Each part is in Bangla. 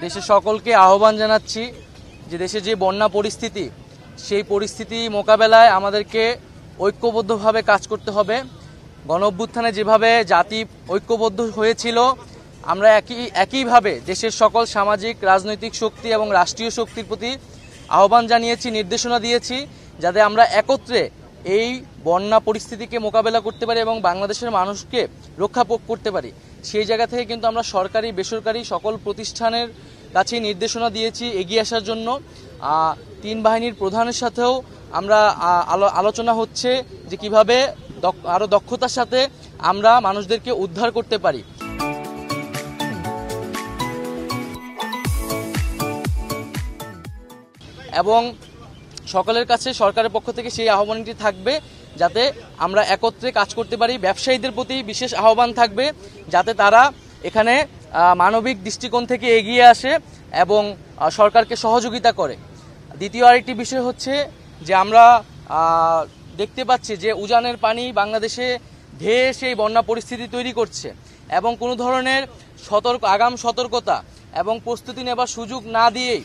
দেশের সকলকে আহ্বান জানাচ্ছি যে দেশে যে বন্যা পরিস্থিতি, সেই পরিস্থিতি মোকাবেলায় আমাদেরকে ঐক্যবদ্ধভাবে কাজ করতে হবে। গণঅভ্যুত্থানে যেভাবে জাতি ঐক্যবদ্ধ হয়েছিল, আমরা একইভাবে দেশের সকল সামাজিক রাজনৈতিক শক্তি এবং রাষ্ট্রীয় শক্তির প্রতি আহ্বান জানিয়েছি, নির্দেশনা দিয়েছি, যাতে আমরা একত্রে এই বন্যা পরিস্থিতিকে মোকাবেলা করতে পারি এবং বাংলাদেশের মানুষকে রক্ষা করতে পারি। সেই জায়গা থেকে কিন্তু আমরা সরকারি বেসরকারি সকল প্রতিষ্ঠানের কাছে নির্দেশনা দিয়েছি এগিয়ে আসার জন্য। তিন বাহিনীর প্রধানের সাথেও আমরা আলোচনা হচ্ছে যে কিভাবে আরও দক্ষতার সাথে আমরা মানুষদেরকে উদ্ধার করতে পারি। এবং সকলের কাছে সরকারের পক্ষ থেকে সেই আহ্বানটি থাকবে যাতে আমরা একত্রে কাজ করতে পারি। ব্যবসায়ীদের প্রতি বিশেষ আহ্বান থাকবে যাতে তারা এখানে মানবিক দৃষ্টিকোণ থেকে এগিয়ে আসে এবং সরকারকে সহযোগিতা করে। দ্বিতীয় আরেকটি বিষয় হচ্ছে যে আমরা দেখতে পাচ্ছি যে উজানের পানি বাংলাদেশে ধেয়ে সেই বন্যা পরিস্থিতি তৈরি করছে এবং কোনো ধরনের আগাম সতর্কতা এবং প্রস্তুতি নেবার সুযোগ না দিয়েই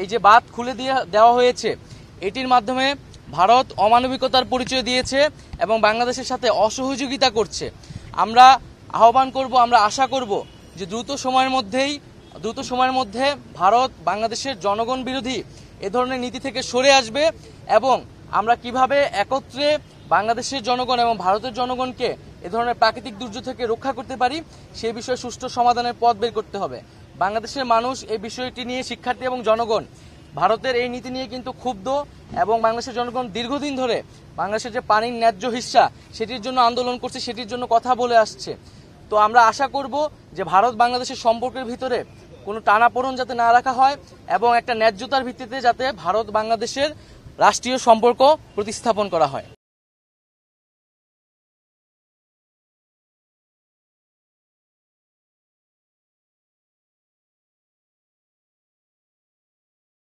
এই যে বাঁধ খুলে দেওয়া হয়েছে, এটির মাধ্যমে ভারত অমানবিকতার পরিচয় দিয়েছে এবং বাংলাদেশের সাথে অসহযোগিতা করছে। আমরা আহ্বান করব, আমরা আশা করব যে দ্রুত সময়ের মধ্যে ভারত বাংলাদেশের জনগণ বিরোধী এ ধরনের নীতি থেকে সরে আসবে এবং আমরা কিভাবে একত্রে বাংলাদেশের জনগণ এবং ভারতের জনগণকে এ ধরনের প্রাকৃতিক দুর্যোগ থেকে রক্ষা করতে পারি, সেই বিষয়ে সুষ্ঠু সমাধানের পথ বের করতে হবে। বাংলাদেশের মানুষ এই বিষয়টি নিয়ে, শিক্ষার্থী এবং জনগণ ভারতের এই নীতি নিয়ে কিন্তু ক্ষুব্ধ এবং বাংলাদেশের জনগণ দীর্ঘদিন ধরে বাংলাদেশের যে পানির ন্যায্য হিস্সা সেটির জন্য আন্দোলন করছে, সেটির জন্য কথা বলে আসছে। তো আমরা আশা করব যে ভারত বাংলাদেশের সম্পর্কের ভিতরে কোনো টানাপোড়েন যাতে না রাখা হয় এবং একটা ন্যায্যতার ভিত্তিতে যাতে ভারত বাংলাদেশের রাষ্ট্রীয় সম্পর্ক প্রতিস্থাপন করা হয়।